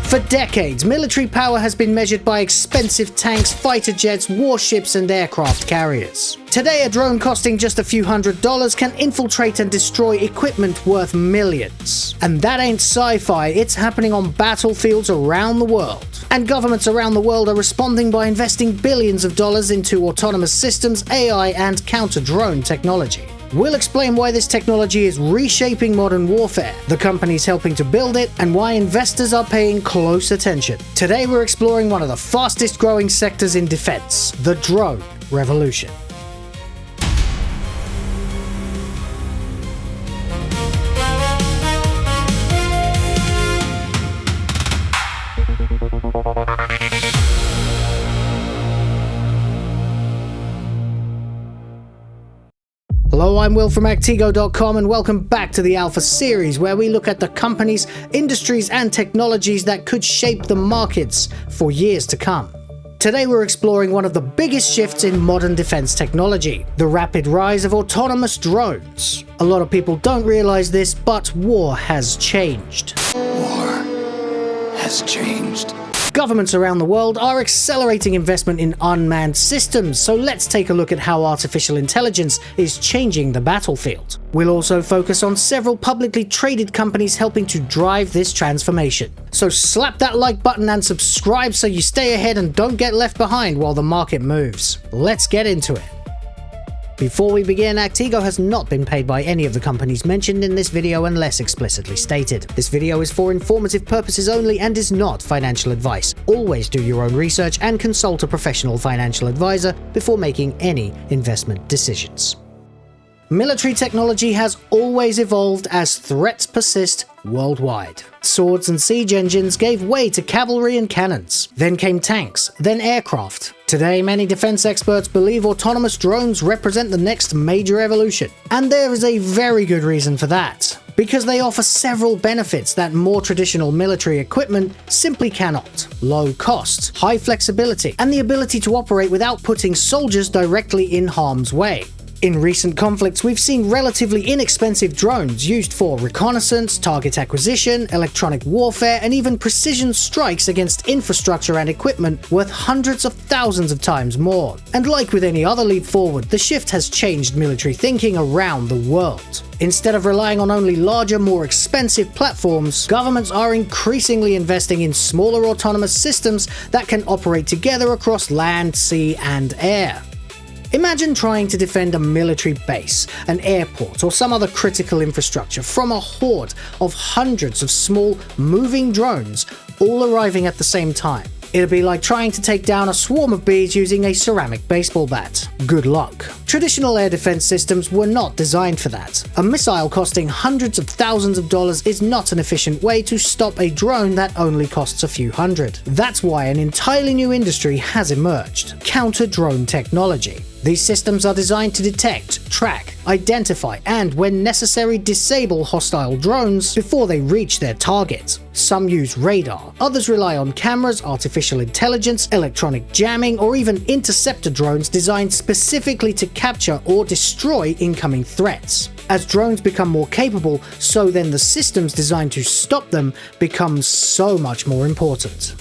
For decades, military power has been measured by expensive tanks, fighter jets, warships, and aircraft carriers. Today, a drone costing just a few $100s can infiltrate and destroy equipment worth millions. And that ain't sci-fi, it's happening on battlefields around the world. And governments around the world are responding by investing billions of dollars into autonomous systems, AI, and counter-drone technology. We'll explain why this technology is reshaping modern warfare, the companies helping to build it, and why investors are paying close attention. Today we're exploring one of the fastest growing sectors in defense, the drone revolution. Hello, I'm Will from AktieGo.com and welcome back to the Alpha series, where we look at the companies, industries, and technologies that could shape the markets for years to come. Today we're exploring one of the biggest shifts in modern defense technology, the rapid rise of autonomous drones. A lot of people don't realize this, but war has changed. War has changed. Governments around the world are accelerating investment in unmanned systems, so let's take a look at how artificial intelligence is changing the battlefield. We'll also focus on several publicly traded companies helping to drive this transformation. So slap that like button and subscribe so you stay ahead and don't get left behind while the market moves. Let's get into it. Before we begin, AktieGo has not been paid by any of the companies mentioned in this video unless explicitly stated. This video is for informative purposes only and is not financial advice. Always do your own research and consult a professional financial advisor before making any investment decisions. Military technology has always evolved as threats persist worldwide. Swords and siege engines gave way to cavalry and cannons. Then came tanks, then aircraft. Today, many defense experts believe autonomous drones represent the next major evolution. And there is a very good reason for that. Because they offer several benefits that more traditional military equipment simply cannot. Low cost, high flexibility, and the ability to operate without putting soldiers directly in harm's way. In recent conflicts, we've seen relatively inexpensive drones used for reconnaissance, target acquisition, electronic warfare, and even precision strikes against infrastructure and equipment worth hundreds of thousands of times more. And like with any other leap forward, the shift has changed military thinking around the world. Instead of relying on only larger, more expensive platforms, governments are increasingly investing in smaller autonomous systems that can operate together across land, sea, and air. Imagine trying to defend a military base, an airport, or some other critical infrastructure from a horde of hundreds of small, moving drones all arriving at the same time. It'd be like trying to take down a swarm of bees using a ceramic baseball bat. Good luck. Traditional air defense systems were not designed for that. A missile costing hundreds of thousands of dollars is not an efficient way to stop a drone that only costs a few hundred. That's why an entirely new industry has emerged: counter-drone technology. These systems are designed to detect, track, identify, and, when necessary, disable hostile drones before they reach their target. Some use radar, others rely on cameras, artificial intelligence, electronic jamming, or even interceptor drones designed specifically to capture or destroy incoming threats. As drones become more capable, so then the systems designed to stop them become so much more important.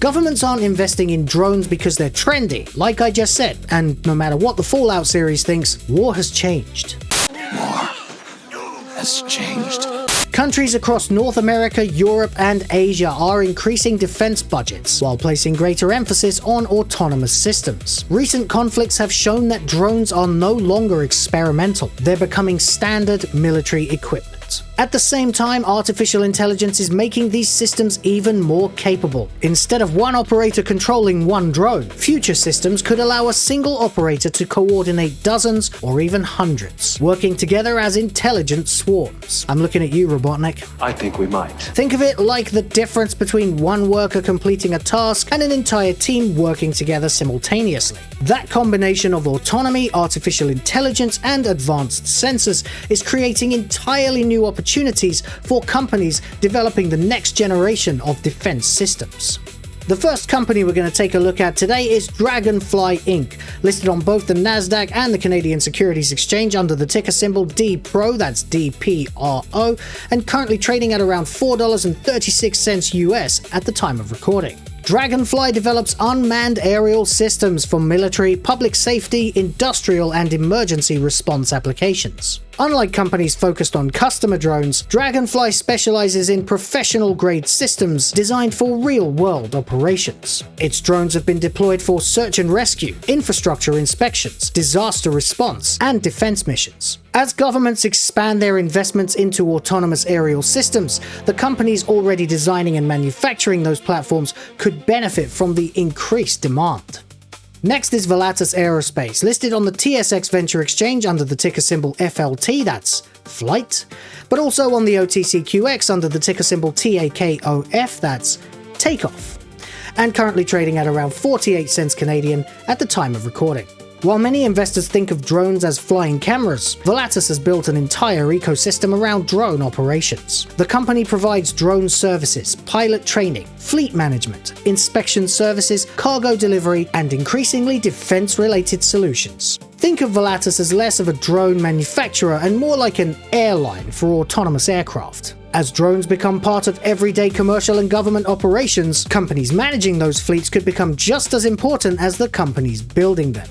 Governments aren't investing in drones because they're trendy, like I just said, and no matter what the Fallout series thinks, war has changed. War has changed. Countries across North America, Europe, and Asia are increasing defense budgets while placing greater emphasis on autonomous systems. Recent conflicts have shown that drones are no longer experimental. They're becoming standard military equipment. At the same time, artificial intelligence is making these systems even more capable. Instead of one operator controlling one drone, future systems could allow a single operator to coordinate dozens or even hundreds, working together as intelligent swarms. I'm looking at you, Robotnik. I think we might. Think of it like the difference between one worker completing a task and an entire team working together simultaneously. That combination of autonomy, artificial intelligence, and advanced sensors is creating entirely new opportunities for companies developing the next generation of defense systems. The first company we're going to take a look at today is Draganfly Inc., listed on both the Nasdaq and the Canadian Securities Exchange under the ticker symbol DPRO, that's DPRO, and currently trading at around $4.36 US at the time of recording. Draganfly develops unmanned aerial systems for military, public safety, industrial, and emergency response applications. Unlike companies focused on customer drones, Draganfly specializes in professional-grade systems designed for real-world operations. Its drones have been deployed for search and rescue, infrastructure inspections, disaster response, and defense missions. As governments expand their investments into autonomous aerial systems, the companies already designing and manufacturing those platforms could benefit from the increased demand. Next is Volatus Aerospace, listed on the TSX Venture Exchange under the ticker symbol FLT, that's flight, but also on the OTCQX under the ticker symbol TAKOF, that's takeoff, and currently trading at around 48 cents Canadian at the time of recording. While many investors think of drones as flying cameras, Volatus has built an entire ecosystem around drone operations. The company provides drone services, pilot training, fleet management, inspection services, cargo delivery, and increasingly defense-related solutions. Think of Volatus as less of a drone manufacturer and more like an airline for autonomous aircraft. As drones become part of everyday commercial and government operations, companies managing those fleets could become just as important as the companies building them.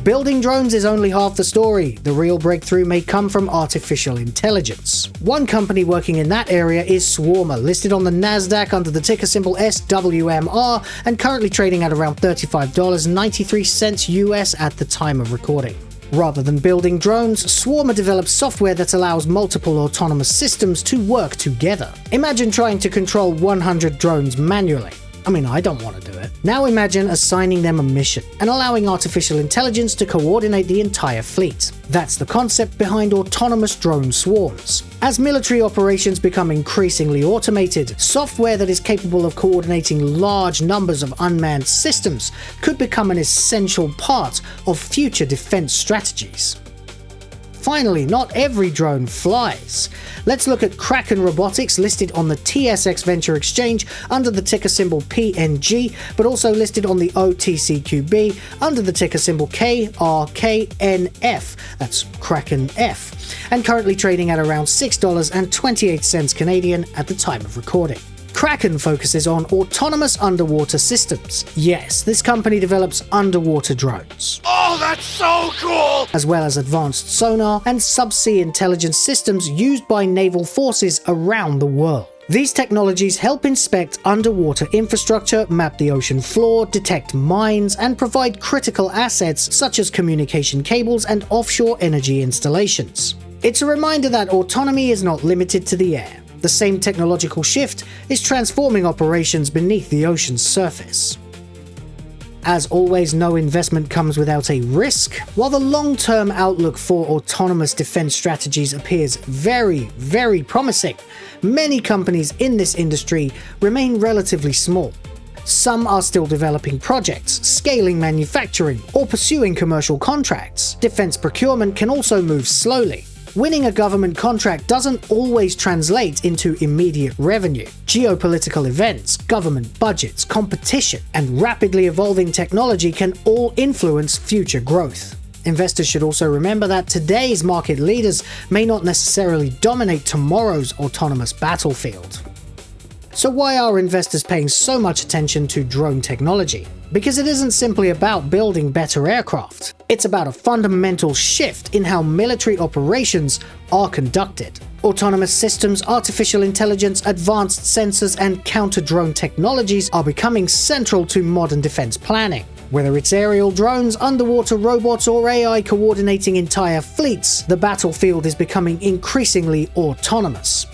Building drones is only half the story. The real breakthrough may come from artificial intelligence. One company working in that area is Swarmer, listed on the Nasdaq under the ticker symbol SWMR and currently trading at around $35.93 US at the time of recording. Rather than building drones, Swarmer develops software that allows multiple autonomous systems to work together. Imagine trying to control 100 drones manually. I mean, I don't want to do it. Now imagine assigning them a mission and allowing artificial intelligence to coordinate the entire fleet. That's the concept behind autonomous drone swarms. As military operations become increasingly automated, software that is capable of coordinating large numbers of unmanned systems could become an essential part of future defense strategies. Finally, not every drone flies. Let's look at Kraken Robotics, listed on the TSX Venture Exchange under the ticker symbol PNG, but also listed on the OTCQB under the ticker symbol KRKNF, that's Kraken F, and currently trading at around $6.28 Canadian at the time of recording. Kraken focuses on autonomous underwater systems. Yes, this company develops underwater drones. Oh, that's so cool! As well as advanced sonar and subsea intelligence systems used by naval forces around the world. These technologies help inspect underwater infrastructure, map the ocean floor, detect mines, and provide critical assets such as communication cables and offshore energy installations. It's a reminder that autonomy is not limited to the air. The same technological shift is transforming operations beneath the ocean's surface. As always, no investment comes without a risk. While the long-term outlook for autonomous defense strategies appears very, very promising, many companies in this industry remain relatively small. Some are still developing projects, scaling manufacturing, or pursuing commercial contracts. Defense procurement can also move slowly. Winning a government contract doesn't always translate into immediate revenue. Geopolitical events, government budgets, competition, and rapidly evolving technology can all influence future growth. Investors should also remember that today's market leaders may not necessarily dominate tomorrow's autonomous battlefield. So why are investors paying so much attention to drone technology? Because it isn't simply about building better aircraft. It's about a fundamental shift in how military operations are conducted. Autonomous systems, artificial intelligence, advanced sensors, and counter-drone technologies are becoming central to modern defense planning. Whether it's aerial drones, underwater robots, or AI coordinating entire fleets, the battlefield is becoming increasingly autonomous.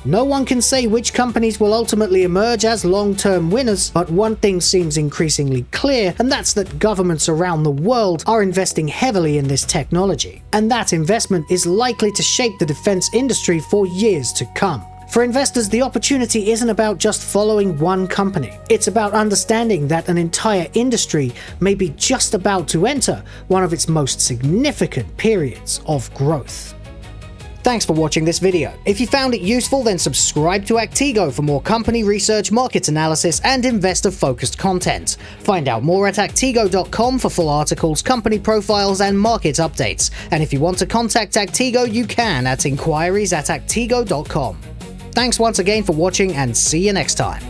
No one can say which companies will ultimately emerge as long-term winners, but one thing seems increasingly clear, and that's that governments around the world are investing heavily in this technology. And that investment is likely to shape the defense industry for years to come. For investors, the opportunity isn't about just following one company. It's about understanding that an entire industry may be just about to enter one of its most significant periods of growth. Thanks for watching this video. If you found it useful, then subscribe to AktieGo for more company research, market analysis, and investor-focused content. Find out more at AktieGo.com for full articles, company profiles, and market updates. And if you want to contact AktieGo, you can at inquiries@AktieGo.com. Thanks once again for watching, and see you next time.